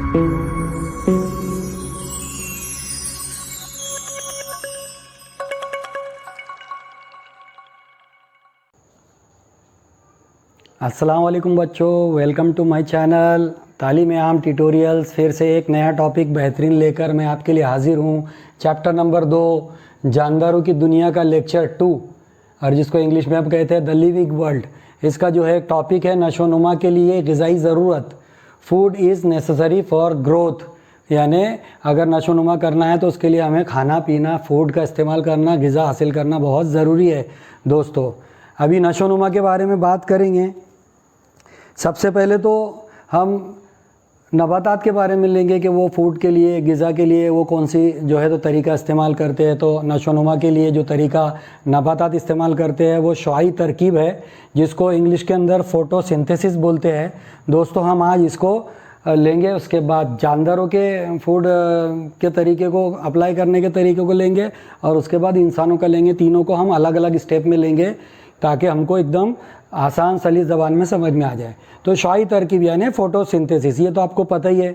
अस्सलाम वालेकुम बच्चों, वेलकम टू माय चैनल तालीम आम ट्यूटोरियल्स। फिर से एक नया टॉपिक बेहतरीन लेकर मैं आपके लिए हाजिर हूँ। चैप्टर नंबर 2 जानदारों की दुनिया का लेक्चर 2, और जिसको इंग्लिश में आप कहते हैं द लिविंग वर्ल्ड। इसका जो है टॉपिक है नशोनुमा के लिए ग़िज़ाई ज़रूरत। Food is necessary for growth, यानी अगर नशोनुमा करना है तो उसके लिए हमें खाना पीना, फूड का इस्तेमाल करना, ग़िज़ा हासिल करना बहुत ज़रूरी है दोस्तों। अभी नशोनुमा के बारे में बात करेंगे। सबसे पहले तो हम नबातात के बारे में लेंगे कि वो फूड के लिए, ग़िज़ा के लिए वो कौन सी जो है तो तरीका इस्तेमाल करते हैं। तो नशोनुमा के लिए जो तरीका नबातात इस्तेमाल करते हैं वो शुआई तरकीब है, जिसको इंग्लिश के अंदर फोटोसिंथेसिस बोलते हैं। दोस्तों हम आज इसको लेंगे। उसके बाद जानदारों के फूड के तरीके को अप्लाई करने के तरीके को लेंगे, और उसके बाद इंसानों का लेंगे। तीनों को हम अलग अलग स्टेप में लेंगे ताकि हमको एकदम आसान सलीस ज़बान में समझ में आ जाए। तो शुआई तरकीब यानी फ़ोटोसिंथेसिस, ये तो आपको पता ही है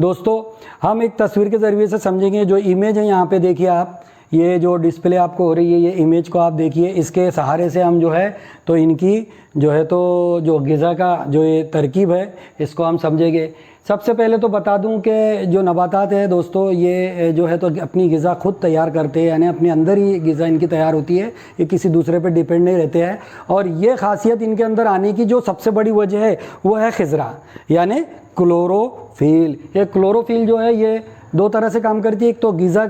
दोस्तों। हम एक तस्वीर के ज़रिए से समझेंगे। जो इमेज है यहाँ पे देखिए आप, ये जो डिस्प्ले आपको हो रही है, ये इमेज को आप देखिए। इसके सहारे से हम जो है तो इनकी जो है तो जो ग़िज़ा का जो ये तरकीब है इसको हम समझेंगे। सबसे पहले तो बता दूं कि जो नबातात है दोस्तों, ये जो है तो अपनी ग़िज़ा खुद तैयार करते हैं, यानी अपने अंदर ही ग़िज़ा इनकी तैयार होती है। ये किसी दूसरे पे डिपेंड नहीं रहते हैं। और ये खासियत इनके अंदर आने की जो सबसे बड़ी वजह है वो है खिज़रा यानी क्लोरोफिल। ये क्लोरोफिल जो है ये दो तरह से काम करती है। एक तो ग़िज़ा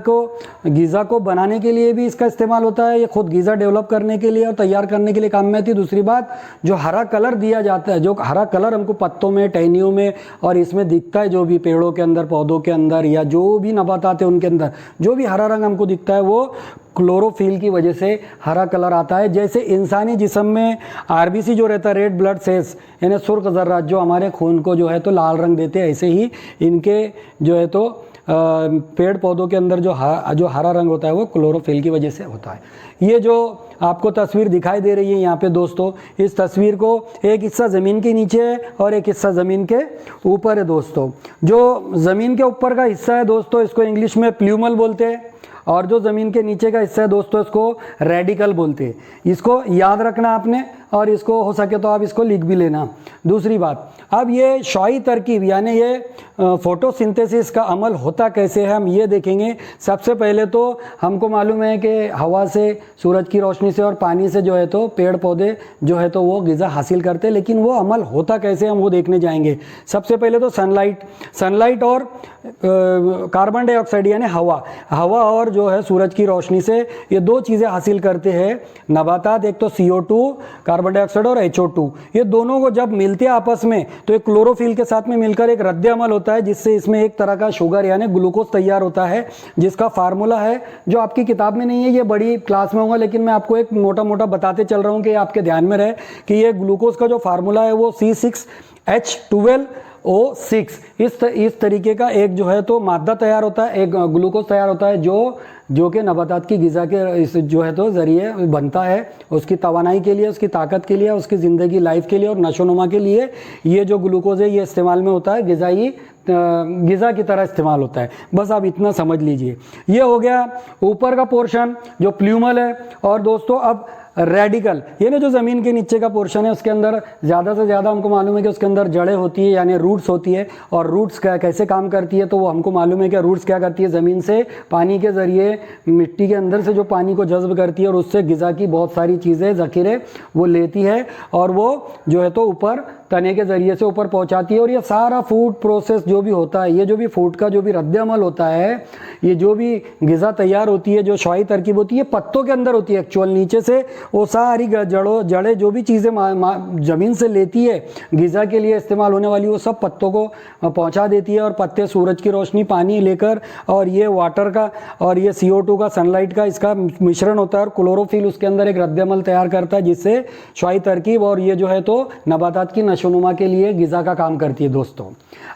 को बनाने के लिए भी इसका इस्तेमाल होता है, ये खुद ग़िज़ा डेवलप करने के लिए और तैयार करने के लिए काम में आती है। दूसरी बात, जो हरा कलर दिया जाता है, जो हरा कलर हमको पत्तों में, टहनियों में और इसमें दिखता है, जो भी पेड़ों के अंदर, पौधों के अंदर या जो भी नबातात है उनके अंदर जो भी हरा रंग हमको दिखता है वो क्लोरोफिल की वजह से हरा कलर आता है। जैसे इंसानी जिस्म में आरबीसी जो रहता है, रेड ब्लड सेल्स यानी सुर्ख ज़र्रात, जो हमारे खून को जो है तो लाल रंग देते हैं, ऐसे ही इनके जो है तो पेड़ पौधों के अंदर जो हरा रंग होता है वो क्लोरोफिल की वजह से होता है। ये जो आपको तस्वीर दिखाई दे रही है यहाँ पे दोस्तों, इस तस्वीर को एक हिस्सा ज़मीन के नीचे है और एक हिस्सा ज़मीन के ऊपर है दोस्तों। जो ज़मीन के ऊपर का हिस्सा है दोस्तों, इसको इंग्लिश में प्ल्यूमल बोलते हैं, और जो ज़मीन के नीचे का हिस्सा है दोस्तों इसको रेडिकल बोलते हैं। इसको याद रखना आपने, और इसको हो सके तो आप इसको लिख भी लेना। दूसरी बात, अब ये शुआई तरकीब यानी ये फ़ोटोसिंथेसिस का अमल होता कैसे है हम ये देखेंगे। सबसे पहले तो हमको मालूम है कि हवा से, सूरज की रोशनी से और पानी से जो है तो पेड़ पौधे जो है तो वो ग़िज़ा हासिल करते हैं, लेकिन वो अमल होता कैसे हम वो देखने जाएंगे। सबसे पहले तो सनलाइट और कार्बन डाइऑक्साइड यानी हवा और जो है सूरज की रोशनी से ये दो चीज़ें हासिल करते हैं नबातात। एक तो CO2 कार्बन डाइऑक्साइड और HO2, ये दोनों को जब मिलते हैं आपस में तो एक क्लोरोफिल के साथ में मिलकर एक रद्द अमल होता है, जिससे इसमें एक तरह का शुगर यानी ग्लूकोज तैयार होता है, जिसका फार्मूला है जो आपकी किताब में नहीं है, ये बड़ी क्लास में होगा, लेकिन मैं आपको एक मोटा मोटा बताते चल रहा हूँ कि आपके ध्यान में रहे कि ये ग्लूकोज का जो फार्मूला है वो C6H12O6 इस तरीके का एक जो है तो मादा तैयार होता है, एक ग्लूकोज तैयार होता है जो कि नबातात की ग़िज़ा के इस जो है तो ज़रिए बनता है, उसकी तवानाई के लिए, उसकी ताकत के लिए, उसकी ज़िंदगी लाइफ के लिए और नशोनुमा के लिए। ये जो ग्लूकोज है ये इस्तेमाल में होता है, ग़िज़ा की तरह इस्तेमाल होता है। बस आप इतना समझ लीजिए। ये हो गया ऊपर का पोर्शन जो प्ल्यूमल है। और दोस्तों अब रेडिकल यानी जो ज़मीन के नीचे का पोर्शन है उसके अंदर ज़्यादा से ज़्यादा हमको मालूम है कि उसके अंदर जड़ें होती है यानी रूट्स होती है। और रूट्स कैसे काम करती है तो वो हमको मालूम है कि रूट्स क्या करती है, ज़मीन से पानी के ज़रिए मिट्टी के अंदर से जो पानी को जज़्ब करती है और उससे ग़िज़ा की बहुत सारी चीज़ें ज़ख़ीरे वो लेती है और वो जो है तो ऊपर तने के ज़रिए से ऊपर पहुंचाती है। और ये सारा फूड प्रोसेस जो भी होता है, ये जो भी फूड का जो भी रद्द अमल होता है, ये जो भी ग़िज़ा तैयार होती है, जो शुआई तरकीब होती है, पत्तों के अंदर होती है एक्चुअल। नीचे से वो सारी जड़ें जो भी चीज़ें ज़मीन से लेती है ग़िज़ा के लिए इस्तेमाल होने वाली, वो सब पत्तों को पहुँचा देती है। और पत्ते सूरज की रोशनी, पानी लेकर, और ये वाटर का और ये CO2 का, सनलाइट का, इसका मिश्रण होता है और क्लोरोफिल उसके अंदर एक रद्द अमल तैयार करता है, जिससे शुआई तरकीब और ये जो है तो नबातात की नशोनुमा के लिए ग़िज़ा का काम करती है दोस्तों।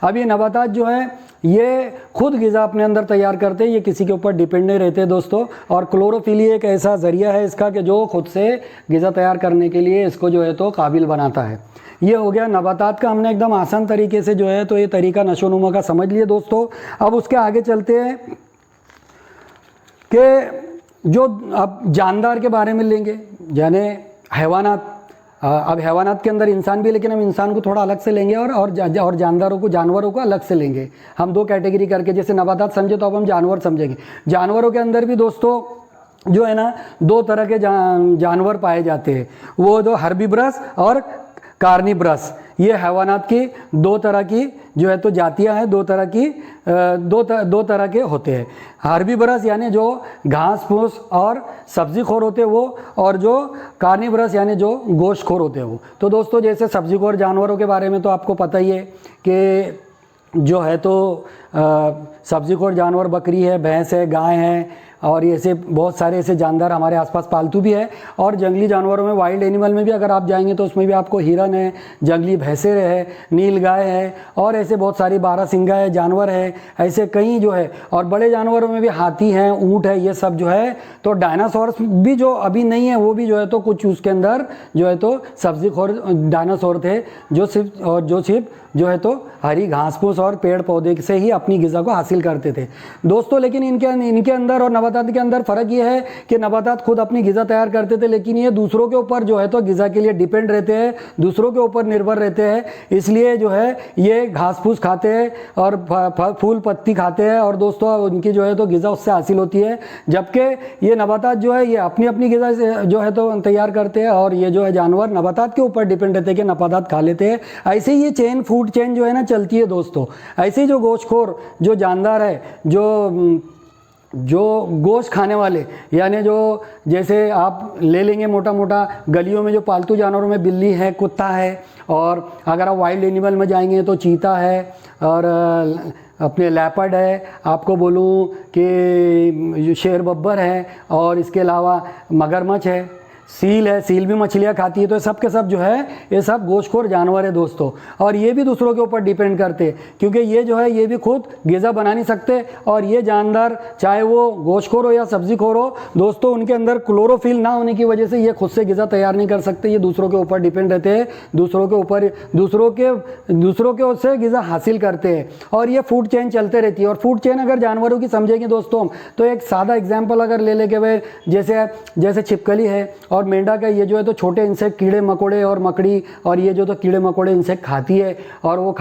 अब ये नबातात जो है ये खुद ग़िज़ा अपने अंदर तैयार करते हैं, ये किसी के ऊपर डिपेंड नहीं रहते दोस्तों। और क्लोरोफिल एक ऐसा ज़रिया है इसका कि जो खुद से ग़िज़ा तैयार करने के लिए इसको जो है तो काबिल बनाता है। ये हो गया नबातात का, हमने एकदम आसान तरीके से जो है तो ये तरीका नशोनुमा का समझ लिए दोस्तों। अब उसके आगे चलते हैं कि जो अब जानदार के बारे में लेंगे, यानी हैवानात। अब हैवानात के अंदर इंसान भी, लेकिन हम इंसान को थोड़ा अलग से लेंगे और जानदारों को, जानवरों को अलग से लेंगे हम, दो कैटेगरी करके। जैसे नबातात समझे तो अब हम जानवर समझेंगे। जानवरों के अंदर भी दोस्तों जो है ना दो तरह के जानवर पाए जाते हैं, वो जो हर्बीवरस और कार्निवरस। ये हैवानात की दो तरह की जो है तो जातियां हैं, दो तरह के होते हैं। हर्बीवरस यानी जो घास फूस और सब्जीखोर होते हैं वो, और जो कार्निवरस यानी जो गोश्तखोर होते हैं वो। तो दोस्तों जैसे सब्जीखोर जानवरों के बारे में तो आपको पता ही है कि जो है तो सब्जीखोर जानवर बकरी है, भैंस है, गाय है, और ऐसे बहुत सारे ऐसे जानदार हमारे आसपास पालतू भी है। और जंगली जानवरों में, वाइल्ड एनिमल में भी अगर आप जाएंगे तो उसमें भी आपको हिरन है, जंगली भैंसे है, नील गाय है, और ऐसे बहुत सारी बारहसिंगा है जानवर है, ऐसे कई जो है। और बड़े जानवरों में भी हाथी हैं, ऊँट है, ये सब जो है तो। डायनासोर भी जो अभी नहीं है वो भी जो है तो कुछ उसके अंदर जो है तो सब्जीखोर डायनासोर थे, जो सिर्फ जो है तो हरी घास फूस और पेड़ पौधे से ही अपनी ग़िज़ा को हासिल करते थे दोस्तों। लेकिन इनके अंदर और नबातात के अंदर फ़र्क ये है कि नबातात खुद अपनी ग़िज़ा तैयार करते थे, लेकिन ये दूसरों के ऊपर जो है तो ग़िज़ा के लिए डिपेंड रहते हैं, दूसरों के ऊपर निर्भर रहते हैं। इसलिए जो है ये घास फूस खाते हैं और फूल पत्ती खाते हैं, और दोस्तों उनकी जो है तो ग़िज़ा उससे हासिल होती है। जबकि ये नबातात जो है ये अपनी ग़िज़ा से जो है तो तैयार करते हैं, और ये जो है जानवर नबातात के ऊपर डिपेंड रहते हैं कि नबातात खा लेते हैं। ऐसे ही ये चेन, फूड चेन जो है ना चलती है दोस्तों। ऐसे ही जो गोश्तखोर जो जानदार है, जो गोश्त खाने वाले, यानी जो जैसे आप ले लेंगे मोटा मोटा गलियों में जो पालतू जानवरों में बिल्ली है, कुत्ता है, और अगर आप वाइल्ड एनिमल में जाएंगे तो चीता है और अपने लेपर्ड है, आपको बोलूँ कि शेर बब्बर है, और इसके अलावा मगरमच्छ है, सील है, सील भी मछलियाँ खाती है। तो सब के सब जो है ये सब गोश्तखोर जानवर है दोस्तों। और ये भी दूसरों के ऊपर डिपेंड करते हैं, क्योंकि ये जो है ये भी खुद ग़िज़ा बना नहीं सकते। और ये जानदार चाहे वो गोश्तखोर हो या सब्जीखोर हो दोस्तों, उनके अंदर क्लोरोफिल ना होने की वजह से ये खुद से ग़िज़ा तैयार नहीं कर सकते, ये दूसरों के ऊपर डिपेंड रहते हैं, दूसरों के से ग़िज़ा हासिल करते हैं। और ये फूड चेन चलते रहती है। और फूड चेन अगर जानवरों की समझेंगे दोस्तों तो एक सादा एग्जाम्पल अगर ले लेके वे, जैसे छिपकली है और मेंढक का, ये जो है तो छोटे इंसेक्ट, कीड़े मकोड़े और मकड़ी, और ये जो तो कीड़े मकोड़े इंसेक्ट खाती है और वो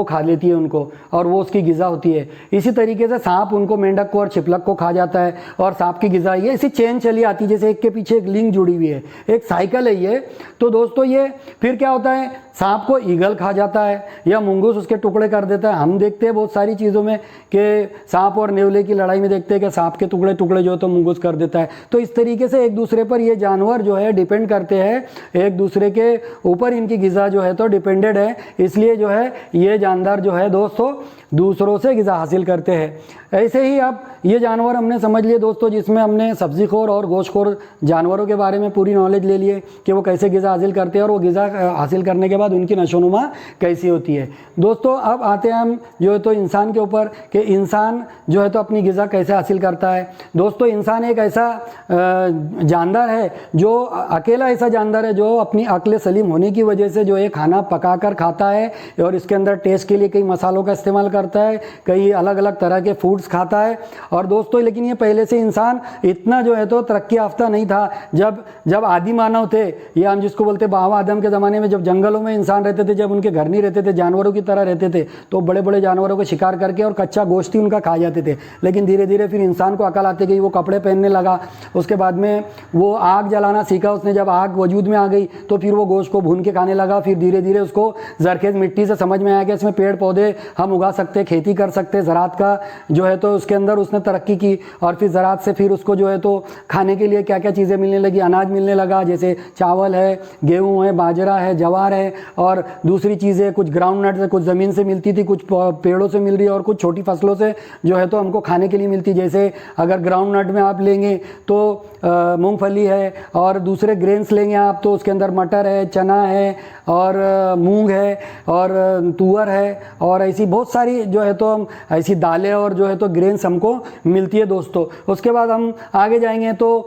खा लेती है उनको, और वो उसकी ग़िज़ा होती है। इसी तरीके से सांप उनको, मेंढक को और छिपलक को खा जाता है, और सांप की ग़िज़ा ये ऐसी चेन चली आती है, जैसे एक के पीछे एक लिंक जुड़ी हुई है, एक साइकिल है ये। तो दोस्तों ये फिर क्या होता है, सांप को ईगल खा जाता है या मुंगूस उसके टुकड़े कर देता है। हम देखते हैं बहुत सारी चीज़ों में कि सांप और नेवले की लड़ाई में देखते हैं कि सांप के टुकड़े जो तो मुंगूस कर देता है। तो इस तरीके से एक दूसरे पर ये जानवर जो है डिपेंड करते हैं, एक दूसरे के ऊपर इनकी ग़िज़ा जो है तो डिपेंडेड है। इसलिए जो है ये जानदार जो है दोस्तों दूसरों से ग़िज़ा हासिल करते हैं। ऐसे ही अब ये जानवर हमने समझ लिए दोस्तों, जिसमें हमने सब्जीखोर और गोश्तखोर जानवरों के बारे में पूरी नॉलेज ले लिए कि वो कैसे ग़िज़ा हासिल करते हैं, और वो ग़िज़ा हासिल करने के बाद उनकी नशोनुमा कैसी होती है। दोस्तों अब आते हैं हम जो है तो इंसान के ऊपर, कि इंसान जो है तो अपनी ग़िज़ा कैसे हासिल करता है। दोस्तों इंसान एक ऐसा जानदार है, जो अकेला ऐसा जानदार है जो अपनी अक्ल सलीम होने की वजह से जो है खाना पका कर खाता है, और इसके अंदर टेस्ट के लिए कई मसालों का इस्तेमाल करता है, कई अलग अलग तरह के फूड्स खाता है। और दोस्तों लेकिन ये पहले से इंसान इतना जो है तो तरक्की याफ्ता नहीं था। जब आदि मानव थे, ये हम जिसको बोलते बाबा आदम के ज़माने में, जब जंगलों में इंसान रहते थे, जब उनके घर नहीं रहते थे, जानवरों की तरह रहते थे, तो बड़े बड़े जानवरों को शिकार करके और कच्चा गोश्त ही उनका खा जाते थे। लेकिन धीरे धीरे फिर इंसान को अकल आती गई, वो कपड़े पहनने लगा, उसके बाद में वो आग जलाना सीखा उसने। जब आग वजूद में आ गई तो फिर वो गोश्त को भून के खाने लगा। फिर धीरे धीरे उसको जरखेज़ मिट्टी से समझ में आया कि इसमें पेड़ पौधे हम उगा सकते, खेती कर सकते, ज़राअत का जो है तो उसके अंदर उसने तरक्की की। और फिर ज़राअत से फिर उसको जो है तो खाने के लिए क्या क्या चीज़ें मिलने लगी, अनाज मिलने लगा, जैसे चावल है, गेहूँ है, बाजरा है, जवार है, और दूसरी चीज़ें कुछ ग्राउंड नट से, कुछ ज़मीन से मिलती थी, कुछ पेड़ों से मिल रही है, और कुछ छोटी फसलों से जो है तो हमको खाने के लिए मिलती। जैसे अगर ग्राउंड नट में आप लेंगे तो मूंगफली है, और दूसरे ग्रेन्स लेंगे आप तो उसके अंदर मटर है, चना है, और मूंग है, और तुअर है, और ऐसी बहुत सारी जो है तो हम ऐसी दालें और जो है तो ग्रेन्स हमको मिलती है दोस्तों। उसके बाद हम आगे जाएंगे तो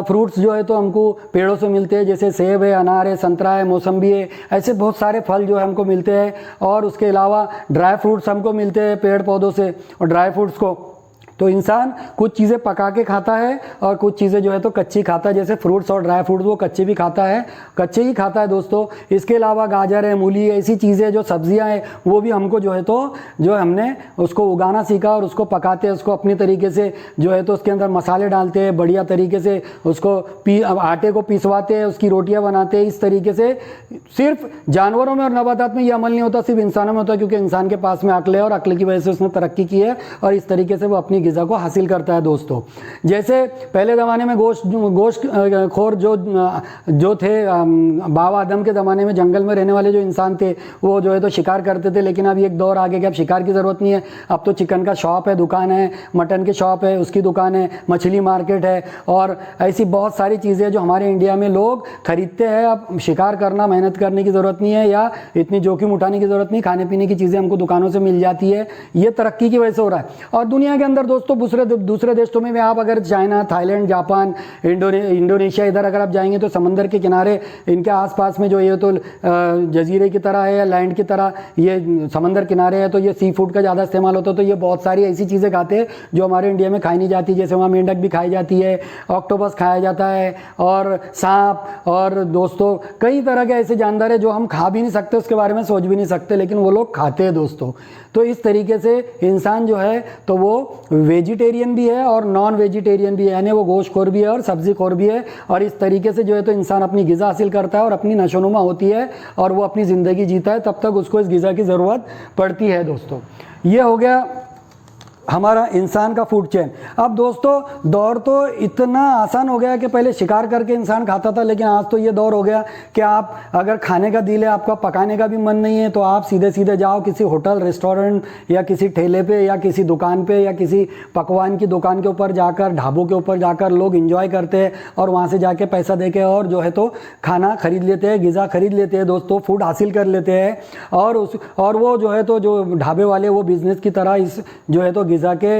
फ्रूट्स जो है तो हमको पेड़ों से मिलते हैं, जैसे सेब है, अनार है, संतरा है, मौसम्बी है, ऐसे बहुत सारे फल जो है हमको मिलते हैं, और उसके अलावा ड्राई फ्रूट्स हमको मिलते हैं पेड़ पौधों से। और ड्राई फ्रूट्स को तो इंसान कुछ चीज़ें पका के खाता है और कुछ चीज़ें जो है तो कच्ची खाता है, जैसे फ्रूट्स और ड्राई फ्रूट्स वो कच्चे भी खाता है, कच्चे ही खाता है दोस्तों। इसके अलावा गाजर है, मूली है, ऐसी चीज़ें जो सब्जियां हैं वो भी हमको जो है तो जो हमने उसको उगाना सीखा और उसको पकाते हैं, उसको अपनी तरीके से जो है तो उसके अंदर मसाले डालते हैं, बढ़िया तरीके से उसको आटे को पिसवाते हैं, उसकी रोटियाँ बनाते हैं। इस तरीके से सिर्फ जानवरों में और नबातात में ये अमल नहीं होता, सिर्फ इंसानों में होता है, क्योंकि इंसान के पास में अक्ल है और अक्ल की वजह से उसने तरक्की की है और इस तरीके से वो अपनी ग़िज़ा को हासिल करता है दोस्तों। जैसे पहले ज़माने में गोश्त खोर जो थे, बाबा आदम के ज़माने में जंगल में रहने वाले जो इंसान थे वो जो है तो शिकार करते थे, लेकिन अब एक दौर आ गया कि अब शिकार की ज़रूरत नहीं है, अब तो चिकन का शॉप है, दुकान है, मटन की शॉप है, उसकी दुकान है, मछली मार्केट है, और ऐसी बहुत सारी चीज़ें जो हमारे इंडिया में लोग खरीदते हैं। अब शिकार करना, मेहनत करने की ज़रूरत नहीं है या इतनी जोखिम उठाने की ज़रूरत नहीं, खाने पीने की चीज़ें हमको दुकानों से मिल जाती है। ये तरक्की की वजह से हो रहा है। और दुनिया के अंदर दोस्तों दूसरे देशों में भी आप अगर चाइना, थाईलैंड, जापान, इंडोनेशिया इधर अगर आप जाएंगे तो समंदर के किनारे इनके आसपास में जो ये तो जजीरे की तरह है या लैंड की तरह ये समंदर किनारे है, तो ये सी फूड का ज़्यादा इस्तेमाल होता है। तो ये बहुत सारी ऐसी चीज़ें खाते हैं जो हमारे इंडिया में खाई नहीं जाती, जैसे वहाँ मेंढक भी खाई जाती है, ऑक्टोपस खाया जाता है, और सांप, और दोस्तों कई तरह के ऐसे जानवर है जो हम खा भी नहीं सकते, उसके बारे में सोच भी नहीं सकते, लेकिन वो लोग खाते हैं दोस्तों। तो इस तरीके से इंसान जो है तो वो वेजिटेरियन भी है और नॉन वेजिटेरियन भी है, यानी वो गोश्तखोर भी है और सब्जी खोर भी है। और इस तरीके से जो है तो इंसान अपनी ग़िज़ा हासिल करता है और अपनी नशोनुमा होती है और वो अपनी ज़िंदगी जीता है, तब तक उसको इस ग़िज़ा की ज़रूरत पड़ती है दोस्तों। ये हो गया हमारा इंसान का फूड चेन। अब दोस्तों दौर तो इतना आसान हो गया कि पहले शिकार करके इंसान खाता था, लेकिन आज तो ये दौर हो गया कि आप अगर खाने का दिल है, आपका पकाने का भी मन नहीं है, तो आप सीधे सीधे जाओ किसी होटल, रेस्टोरेंट या किसी ठेले पे या किसी दुकान पे या किसी पकवान की दुकान के ऊपर जाकर, ढाबों के ऊपर जाकर लोग इंजॉय करते हैं और वहाँ से जाके पैसा दे के और जो है तो खाना खरीद लेते हैं, ग़िज़ा खरीद लेते हैं दोस्तों, फूड हासिल कर लेते हैं। और वो जो है तो जो ढाबे वाले वो बिज़नेस की तरह इस जो है तो ग़िज़ा के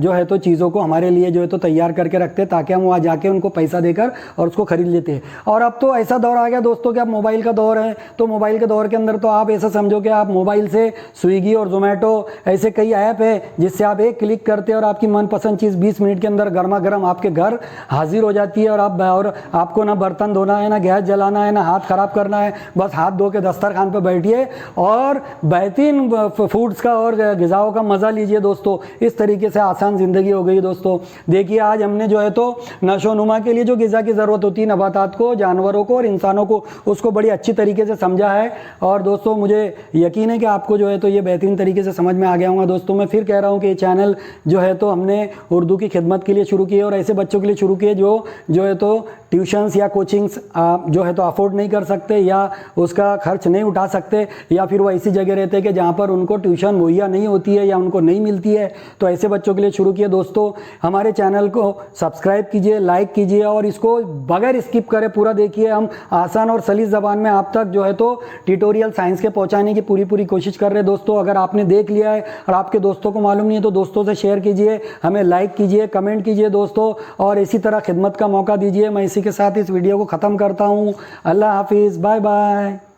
जो है तो चीज़ों को हमारे लिए जो है तो तैयार करके रखते हैं, ताकि हम वहाँ जाके उनको पैसा देकर और उसको खरीद लेते हैं। और अब तो ऐसा दौर आ गया दोस्तों कि अब मोबाइल का दौर है, तो मोबाइल के दौर के अंदर तो आप ऐसा समझो कि आप मोबाइल से स्विगी और जोमेटो ऐसे कई ऐप है जिससे आप एक क्लिक करते हैं और आपकी मनपसंद चीज़ 20 मिनट के अंदर गर्मा गर्म आपके घर हाजिर हो जाती है। और आपको ना बर्तन धोना है, ना गैस जलाना है, ना हाथ ख़राब करना है, बस हाथ धो के दस्तरखान पर बैठिए और बेहतरीन फूड्स का और ग़िज़ाओं का मज़ा लीजिए दोस्तों। इस तरीके से आसान ज़िंदगी हो गई दोस्तों। देखिए आज हमने जो है तो नशोनुमा के लिए जो ग़िज़ा की ज़रूरत होती है नबातात को, जानवरों को और इंसानों को, उसको बड़ी अच्छी तरीके से समझा है। और दोस्तों मुझे यकीन है कि आपको जो है तो ये बेहतरीन तरीके से समझ में आ गया होगा दोस्तों। मैं फिर कह रहा हूँ कि ये चैनल जो है तो हमने उर्दू की खिदमत के लिए शुरू किए और ऐसे बच्चों के लिए शुरू किए जो है तो ट्यूशन्स या कोचिंग्स जो है तो अफोर्ड नहीं कर सकते या उसका खर्च नहीं उठा सकते, या फिर वो ऐसी जगह रहते हैं कि जहाँ पर उनको ट्यूशन मुहैया नहीं होती है या उनको नहीं मिलती है, तो ऐसे बच्चों के लिए शुरू किए दोस्तों। हमारे चैनल को सब्सक्राइब कीजिए, लाइक कीजिए और इसको बगैर स्किप करे पूरा देखिए। हम आसान और सलीस ज़बान में आप तक जो है तो ट्यूटोरियल साइंस के पहुँचाने की पूरी कोशिश कर रहे हैं दोस्तों। अगर आपने देख लिया है और आपके दोस्तों को मालूम नहीं है तो दोस्तों से शेयर कीजिए, हमें लाइक कीजिए, कमेंट कीजिए दोस्तों, और इसी तरह खिदमत का मौका दीजिए। मैं इसी के साथ इस वीडियो को ख़त्म करता हूँ। अल्लाह हाफिज़, बाय बाय।